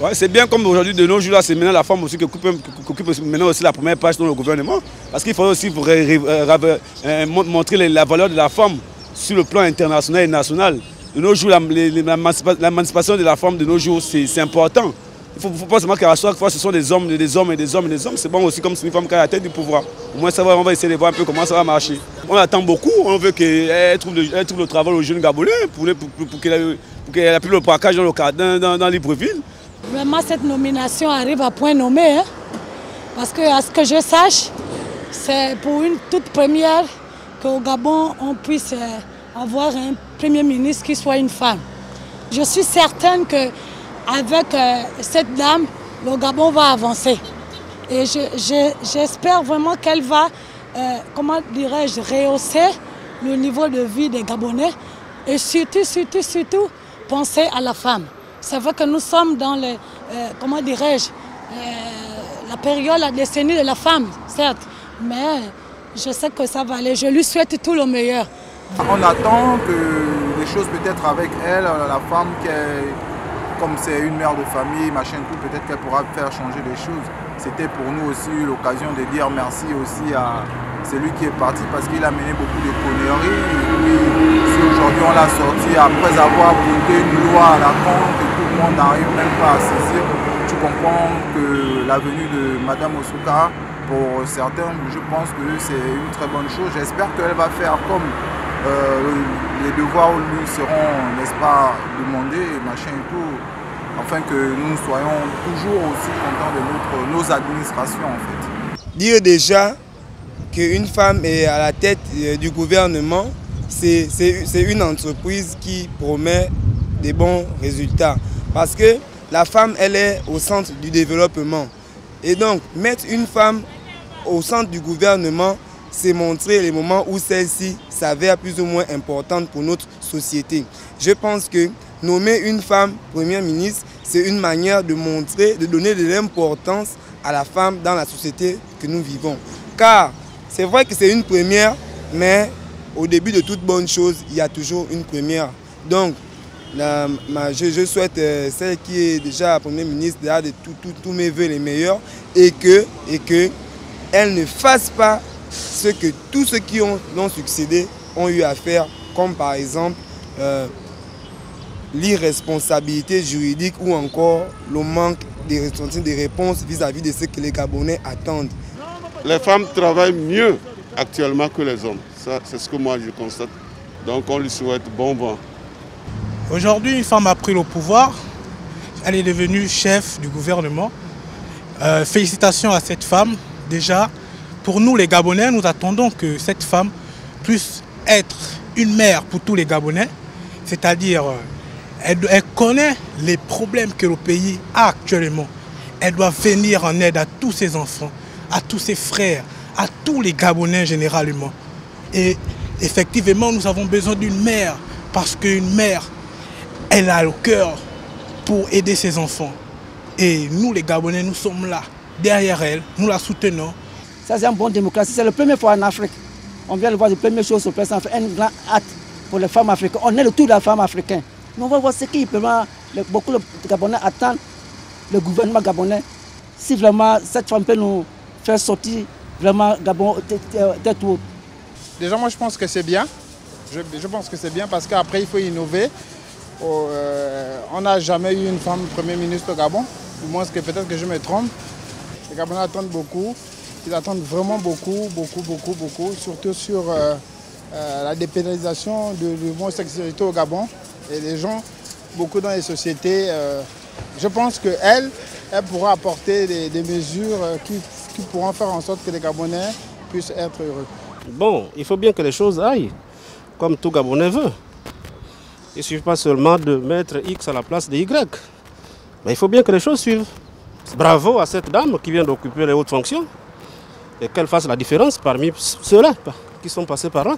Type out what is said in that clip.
Ouais, c'est bien comme aujourd'hui, de nos jours, là, c'est maintenant la femme aussi qui occupe maintenant aussi la première page dans le gouvernement. Parce qu'il faut aussi montrer la valeur de la femme sur le plan international et national. De nos jours, l'émancipation de la femme de nos jours, c'est important. Il ne faut pas seulement qu'à chaque fois ce sont des hommes, des hommes et des hommes et des hommes. C'est bon aussi comme c'est une femme qui a la tête du pouvoir. Au moins, on va essayer de voir un peu comment ça va marcher. On attend beaucoup, on veut qu'elle trouve le travail aux jeunes Gabonais pour qu'elle ait plus le braquage dans Libreville. Vraiment, cette nomination arrive à point nommé. Hein? Parce que, à ce que je sache, c'est pour une toute première qu'au Gabon, on puisse avoir un Premier ministre qui soit une femme. Je suis certaine que avec cette dame, le Gabon va avancer. Et j'espère vraiment qu'elle va, comment dirais-je, rehausser le niveau de vie des Gabonais et surtout penser à la femme. C'est vrai que nous sommes dans comment dirais-je, la période, la décennie de la femme, certes, mais je sais que ça va aller. Je lui souhaite tout le meilleur. On attend que les choses peut-être avec elle, la femme comme c'est une mère de famille, machin tout, peut-être qu'elle pourra faire changer les choses. C'était pour nous aussi l'occasion de dire merci aussi à celui qui est parti parce qu'il a mené beaucoup de conneries. Et puis, si aujourd'hui on l'a sorti après avoir voté une loi à la con que tout le monde n'arrive même pas à saisir, tu comprends que la venue de Madame Osouka, pour certains, je pense que c'est une très bonne chose. J'espère qu'elle va faire comme les devoirs lui seront, n'est-ce pas, demandés, machin et tout, afin que nous soyons toujours aussi contents de nos administrations en fait. Dire déjà qu'une femme est à la tête du gouvernement, c'est une entreprise qui promet des bons résultats. Parce que la femme, elle est au centre du développement. Et donc, mettre une femme au centre du gouvernement, c'est montrer les moments où celle-ci s'avère plus ou moins importante pour notre société. Je pense que nommer une femme première ministre, c'est une manière de montrer, de donner de l'importance à la femme dans la société que nous vivons. Car c'est vrai que c'est une première, mais au début de toute bonne chose, il y a toujours une première. Donc, je souhaite celle qui est déjà première ministre de tous mes vœux les meilleurs et qu'elle ne fasse pas ce que tous ceux qui l'ont succédé ont eu à faire, comme par exemple l'irresponsabilité juridique ou encore le manque de réponses vis-à-vis de ce que les Gabonais attendent. Les femmes travaillent mieux actuellement que les hommes. Ça, c'est ce que moi je constate. Donc on lui souhaite bon vent. Aujourd'hui, une femme a pris le pouvoir. Elle est devenue chef du gouvernement. Félicitations à cette femme. Déjà, pour nous les Gabonais, nous attendons que cette femme puisse être une mère pour tous les Gabonais. C'est-à-dire, elle connaît les problèmes que le pays a actuellement. Elle doit venir en aide à tous ses enfants, à tous ses frères, à tous les Gabonais généralement. Et effectivement, nous avons besoin d'une mère, parce qu'une mère, elle a le cœur pour aider ses enfants. Et nous, les Gabonais, nous sommes là, derrière elle, nous la soutenons. Ça, c'est une bonne démocratie. C'est la première fois en Afrique. On vient de voir les premières choses sur le président, un grand acte pour les femmes africaines. On est le tout de la femme africaine. Nous, on va voir ce qui vraiment, beaucoup de Gabonais attendent le gouvernement gabonais. Si vraiment cette femme peut nous faire sortir vraiment Gabon tête haute. Déjà, moi, je pense que c'est bien. Je pense que c'est bien parce qu'après, il faut innover. On n'a jamais eu une femme Premier ministre au Gabon. Du moins, peut-être que je me trompe. Les Gabonais attendent beaucoup. Ils attendent vraiment beaucoup, surtout sur la dépénalisation de l'homosexualité au Gabon. Et les gens, beaucoup dans les sociétés, je pense qu'elle pourra apporter des mesures qui pourront faire en sorte que les Gabonais puissent être heureux. Bon, il faut bien que les choses aillent, comme tout Gabonais veut. Il ne suffit pas seulement de mettre X à la place de Y. Mais il faut bien que les choses suivent. Bravo à cette dame qui vient d'occuper les hautes fonctions et qu'elle fasse la différence parmi ceux-là qui sont passés par là.